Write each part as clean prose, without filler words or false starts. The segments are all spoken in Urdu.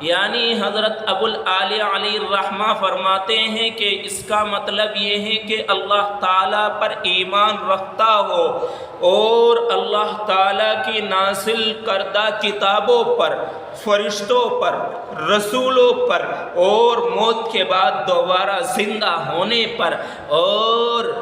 یعنی حضرت ابوالعالیہ علیہ الرحمہ فرماتے ہیں کہ اس کا مطلب یہ ہے کہ اللہ تعالیٰ پر ایمان رکھتا ہو اور اللہ تعالیٰ کی نازل کردہ کتابوں پر، فرشتوں پر، رسولوں پر اور موت کے بعد دوبارہ زندہ ہونے پر اور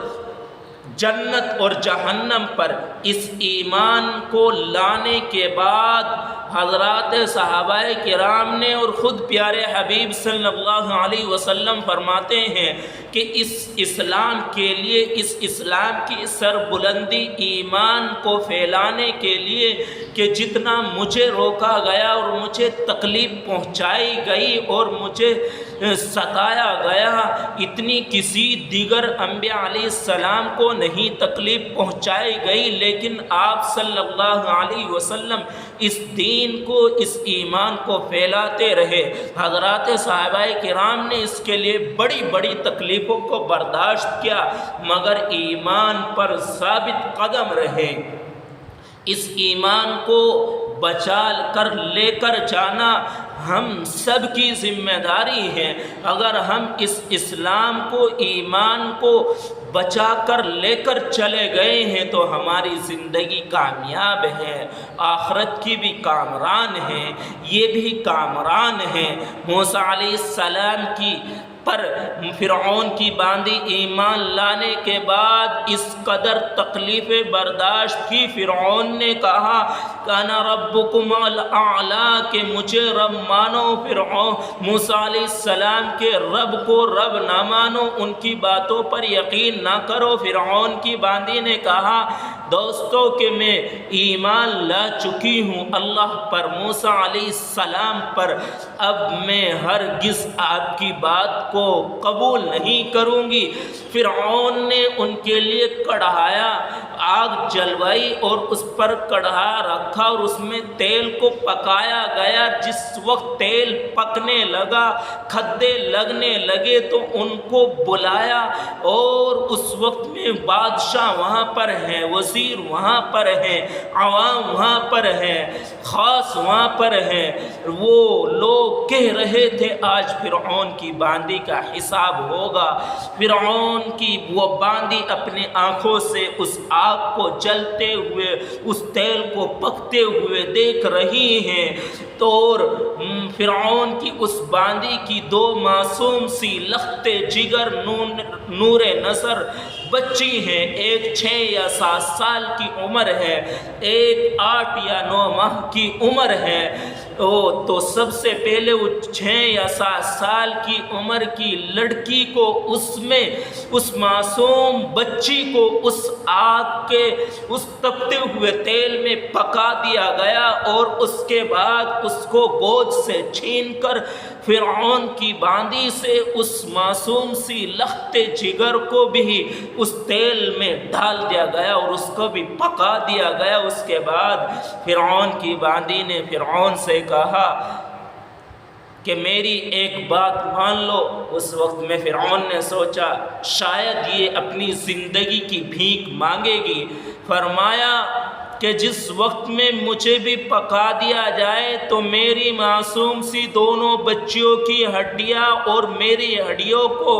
جنت اور جہنم پر، اس ایمان کو لانے کے بعد حضرات صحابہ کرام نے اور خود پیارے حبیب صلی اللہ علیہ وسلم فرماتے ہیں کہ اس اسلام کے لیے، اس اسلام کی سربلندی ایمان کو پھیلانے کے لیے کہ جتنا مجھے روکا گیا اور مجھے تکلیف پہنچائی گئی اور مجھے ستایا گیا، اتنی کسی دیگر انبیاء علیہ السلام کو نہیں تکلیف پہنچائی گئی، لیکن آپ صلی اللہ علیہ وسلم اس دین کو، اس ایمان کو پھیلاتے رہے۔ حضرات صحابہ کرام نے اس کے لیے بڑی بڑی تکلیفوں کو برداشت کیا، مگر ایمان پر ثابت قدم رہے۔ اس ایمان کو بچا کر لے کر جانا ہم سب کی ذمہ داری ہے۔ اگر ہم اس اسلام کو، ایمان کو بچا کر لے کر چلے گئے ہیں تو ہماری زندگی کامیاب ہے، آخرت کی بھی کامران ہے، یہ بھی کامران ہے۔ موسیٰ علیہ السلام کی پر فرعون کی باندھی ایمان لانے کے بعد اس قدر تکلیفیں برداشت کی، فرعون نے کہا انا ربکم الاعلیٰ کہ مجھے رب مانو۔ فرعون موسیٰ علیہ السلام کے رب کو رب نہ مانو، ان کی باتوں پر یقین نہ کرو۔ فرعون کی باندھی نے کہا دوستو کہ میں ایمان لا چکی ہوں اللہ پر، موسیٰ علیہ السلام پر، اب میں ہرگز آپ کی بات کو قبول نہیں کروں گی۔ فرعون نے ان کے لیے کڑھایا، آگ جلوائی اور اس پر کڑھا رکھا اور اس میں تیل کو پکایا گیا۔ جس وقت تیل پکنے لگا، کھدے لگنے لگے تو ان کو بلایا اور اس وقت میں بادشاہ وہاں پر ہیں، وزیر وہاں پر ہیں، عوام وہاں پر ہیں، خاص وہاں پر ہیں۔ وہ لوگ کہہ رہے تھے آج فرعون کی باندھی کا حساب ہوگا۔ فرعون کی وہ باندھی اپنے آنکھوں سے اس آگ کو جلتے ہوئے، اس تیل کو پکتے ہوئے دیکھ رہی ہیں، تو فرعون کی اس باندھی کی دو معصوم سی لختے جگر نور نظر بچی ہیں، ایک 6 یا 7 سال کی عمر ہے، ایک 8 یا 9 ماہ کی عمر ہے۔ تو سب سے پہلے وہ 6 یا 7 سال کی عمر کی لڑکی کو اس معصوم بچی کو اس آگ کے اس تپتے ہوئے تیل میں پکا دیا گیا اور اس کے بعد اس کو گود سے چھین کر فرعون کی باندھی سے اس معصوم سی لختے جگر کو بھی اس تیل میں ڈال دیا گیا اور اس کو بھی پکا دیا گیا۔ اس کے بعد فرعون کی باندھی نے فرعون سے کہا کہ میری ایک بات مان لو۔ اس وقت میں فرعون نے سوچا شاید یہ اپنی زندگی کی بھیک مانگے گی۔ فرمایا کہ جس وقت میں مجھے بھی پکا دیا جائے تو میری معصوم سی دونوں بچیوں کی ہڈیاں اور میری ہڈیوں کو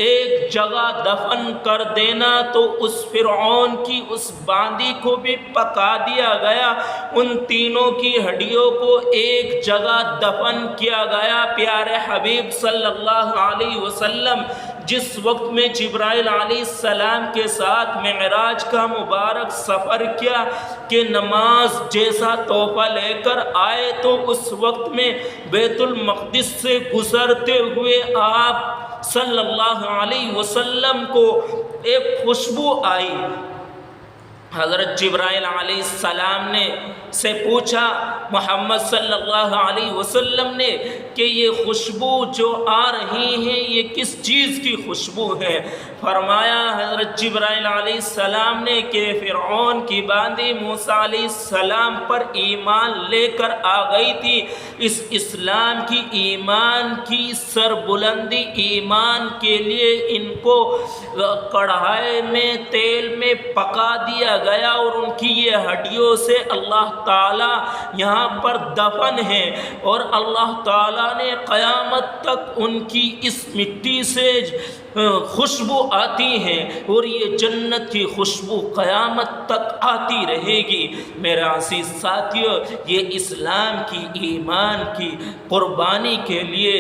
ایک جگہ دفن کر دینا۔ تو اس فرعون کی اس باندھی کو بھی پکا دیا گیا، ان تینوں کی ہڈیوں کو ایک جگہ دفن کیا گیا۔ پیارے حبیب صلی اللہ علیہ وسلم جس وقت میں جبرائیل علیہ السلام کے ساتھ معراج کا مبارک سفر کیا کہ نماز جیسا تحفہ لے کر آئے، تو اس وقت میں بیت المقدس سے گزرتے ہوئے آپ صلی اللہ علیہ وسلم کو ایک خوشبو آئی۔ حضرت جبرائیل علیہ السلام نے سے پوچھا محمد صلی اللہ علیہ وسلم نے کہ یہ خوشبو جو آ رہی ہے یہ کس چیز کی خوشبو ہے؟ فرمایا حضرت جبرائیل علیہ السلام نے کہ فرعون کی باندھی موسیٰ علیہ السلام پر ایمان لے کر آ گئی تھی۔ اس اسلام کی ایمان کی سربلندی، ایمان کے لیے ان کو کڑھائی میں تیل میں پکا دیا گیا اور ان کی یہ ہڈیوں سے اللہ تعالیٰ یہاں یہاں پر دفن ہیں اور اللہ تعالیٰ نے قیامت تک ان کی اس مٹی سے خوشبو آتی ہیں اور یہ جنت کی خوشبو قیامت تک آتی رہے گی۔ میرے عزیز ساتھیو، یہ اسلام کی، ایمان کی قربانی کے لیے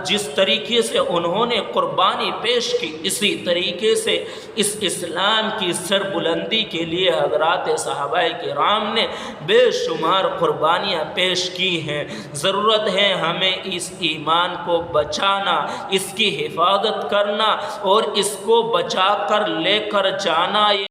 جس طریقے سے انہوں نے قربانی پیش کی، اسی طریقے سے اس اسلام کی سربلندی کے لیے حضرات صحابہ کرام نے بے شمار قربانیاں پیش کی ہیں۔ ضرورت ہے ہمیں اس ایمان کو بچانا، اس کی حفاظت کرنا اور اس کو بچا کر لے کر جانا۔